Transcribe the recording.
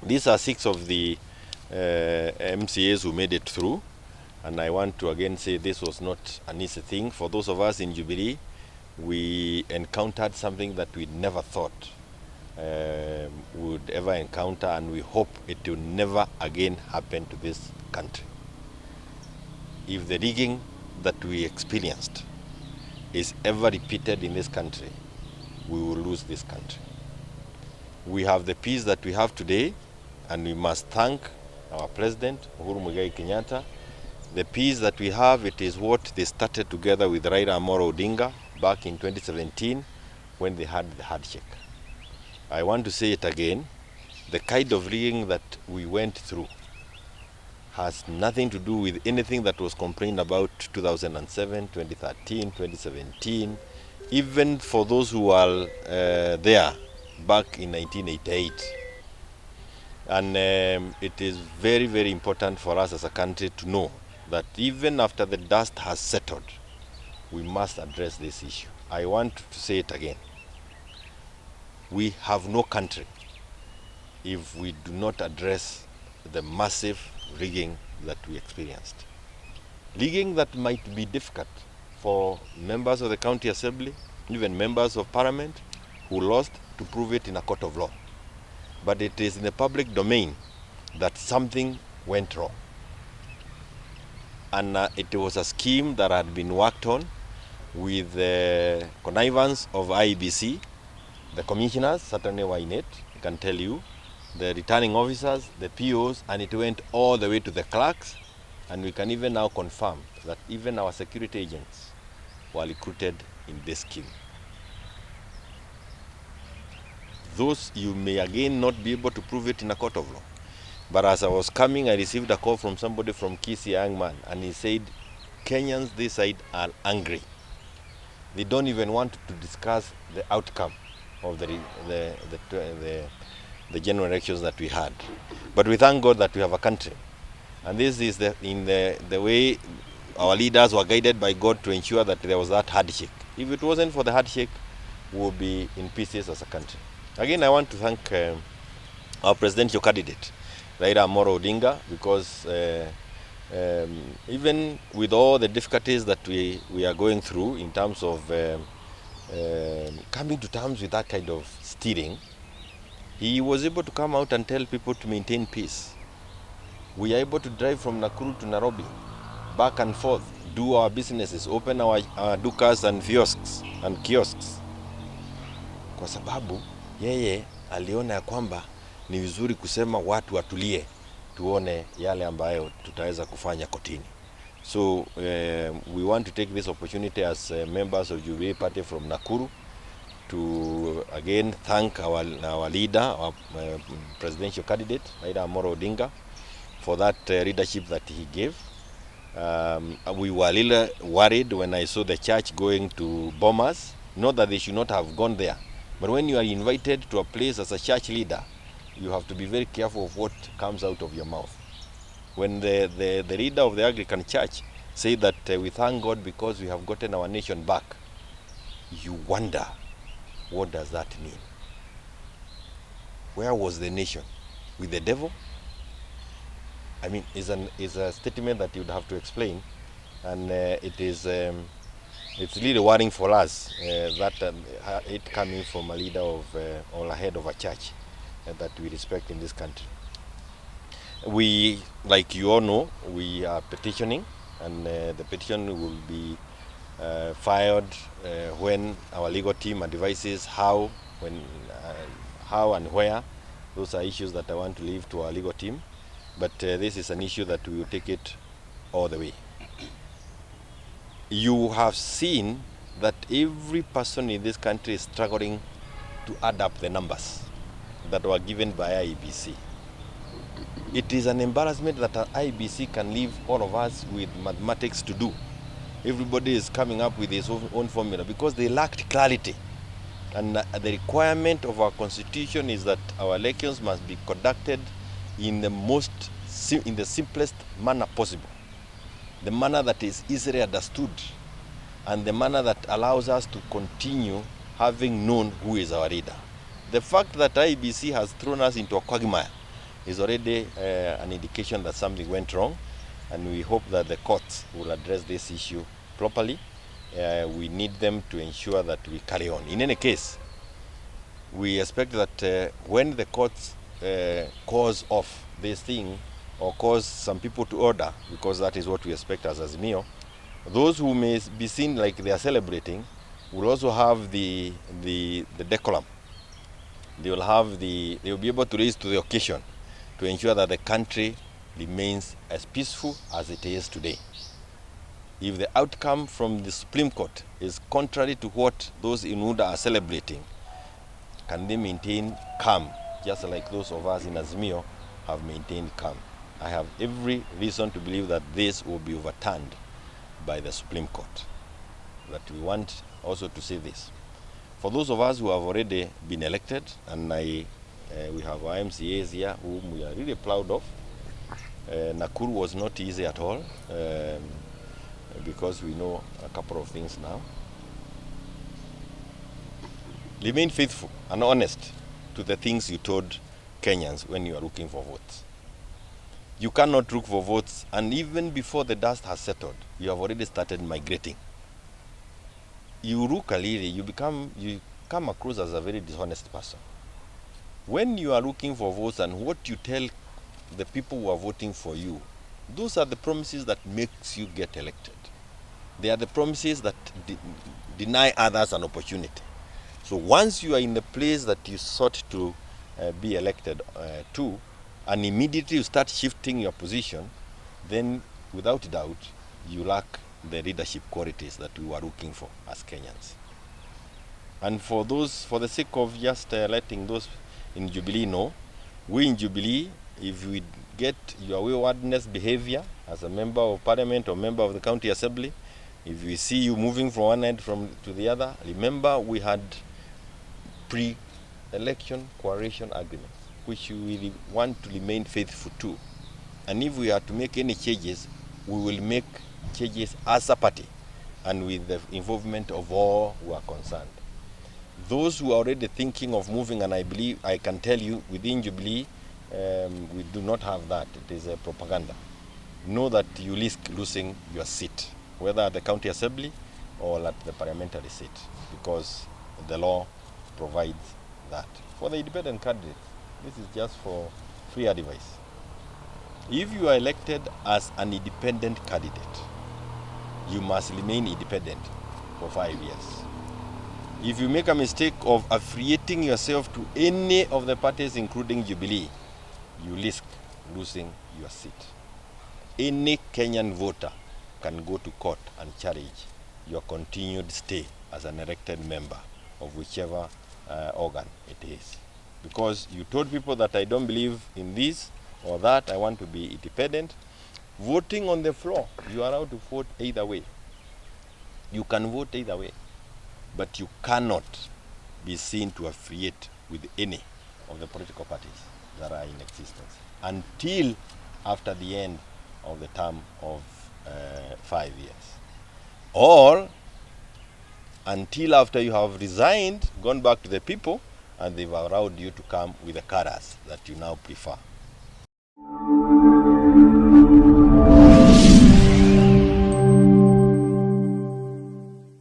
These are 6 of the MCAs who made it through, and I want to again say this was not an easy thing. For those of us in Jubilee, we encountered something that we never thought would ever encounter, and we hope it will never again happen to this country. If the rigging that we experienced is ever repeated in this country, we will lose this country. We have the peace that we have today, and we must thank our President, Uhuru. The peace that we have, it is what they started together with Raila Amolo Odinga back in 2017 when they had the handshake. I want to say it again, the kind of rigging that we went through has nothing to do with anything that was complained about 2007, 2013, 2017, even for those who are there back in 1988. And it is very, very important for us as a country to know that even after the dust has settled, we must address this issue. I want to say it again. We have no country if we do not address the massive rigging that we experienced. Rigging that might be difficult for members of the county assembly, even members of parliament who lost, to prove it in a court of law. But it is in the public domain that something went wrong. And it was a scheme that had been worked on with the connivance of IEBC. The commissioners certainly were in it, I can tell you, the returning officers, the POs, and it went all the way to the clerks. And we can even now confirm that even our security agents were recruited in this scheme. Those you may again not be able to prove it in a court of law. But as I was coming, I received a call from somebody from Kisii, a young man, and he said, Kenyans this side are angry. They don't even want to discuss the outcome of the general elections that we had. But we thank God that we have a country. And this is the way our leaders were guided by God to ensure that there was that handshake. If it wasn't for the handshake, we would be in pieces as a country. Again, I want to thank our presidential candidate, Raila Amolo Odinga, because even with all the difficulties that we are going through in terms of coming to terms with that kind of steering, he was able to come out and tell people to maintain peace. We are able to drive from Nakuru to Nairobi, back and forth, do our businesses, open our dukas and kiosks. Kwa sababu yeye aliona ya kwamba ni vizuri kusema watu watulie, tuone yale ambayo tutaweza kufanya kotini. So we want to take this opportunity as members of Jubilee Party from Nakuru to again thank our leader, our presidential candidate, Raila Amolo Odinga, for that leadership that he gave. We were a little worried when I saw the church going to bombers. Not that they should not have gone there, but when you are invited to a place as a church leader, you have to be very careful of what comes out of your mouth. When the leader of the Anglican Church said that we thank God because we have gotten our nation back, you wonder, what does that mean? Where was the nation? With the devil? I mean, it's a statement that you'd have to explain, and it's really worrying for us that it coming from a leader of or a head of a church that we respect in this country. We, like you all know, we are petitioning, and the petition will be filed when our legal team advises how and where. Those are issues that I want to leave to our legal team, but this is an issue that we will take it all the way. You have seen that every person in this country is struggling to add up the numbers that were given by IEBC. It is an embarrassment that IEBC can leave all of us with mathematics to do. Everybody is coming up with his own formula because they lacked clarity. And the requirement of our constitution is that our elections must be conducted in the simplest manner possible, the manner that is easily understood and the manner that allows us to continue having known who is our leader. The fact that IEBC has thrown us into a quagmire is already an indication that something went wrong, and we hope that the courts will address this issue properly. We need them to ensure that we carry on. In any case, we expect that when the courts cause off this thing or cause some people to order, because that is what we expect as Azimio, those who may be seen like they are celebrating will also have the decorum. They will be able to raise to the occasion to ensure that the country remains as peaceful as it is today. If the outcome from the Supreme Court is contrary to what those in Uda are celebrating, can they maintain calm, just like those of us in Azimio have maintained calm? I have every reason to believe that this will be overturned by the Supreme Court. But we want also to say this. For those of us who have already been elected, and we have our MCAs here whom we are really proud of. Nakuru was not easy at all, because we know a couple of things now. Remain faithful and honest to the things you told Kenyans when you are looking for votes. You cannot look for votes, and even before the dust has settled, you have already started migrating. You look a little, you come across as a very dishonest person. When you are looking for votes and what you tell the people who are voting for you, those are the promises that makes you get elected. They are the promises that deny others an opportunity. So once you are in the place that you sought to be elected to, and immediately you start shifting your position, then without doubt, you lack the leadership qualities that we were looking for as Kenyans. And for the sake of just letting those in Jubilee know, we in Jubilee, if we get your waywardness behavior as a member of parliament or member of the county assembly, if we see you moving from one end to the other, remember we had pre-election coalition agreements, which we want to remain faithful to. And if we are to make any changes, we will make changes as a party and with the involvement of all who are concerned. Those who are already thinking of moving, and I believe I can tell you within Jubilee, we do not have that. It is a propaganda. Know that you risk losing your seat, whether at the county assembly or at the parliamentary seat, because the law provides that. For the independent candidates, this is just for free advice. If you are elected as an independent candidate, you must remain independent for 5 years. If you make a mistake of affiliating yourself to any of the parties, including Jubilee, you risk losing your seat. Any Kenyan voter can go to court and challenge your continued stay as an elected member of whichever organ it is. Because you told people that I don't believe in this or that, I want to be independent. Voting on the floor, you are allowed to vote either way. You can vote either way. But you cannot be seen to affiliate with any of the political parties that are in existence until after the end of the term of 5 years. Or until after you have resigned, gone back to the people, and they've allowed you to come with the colors that you now prefer.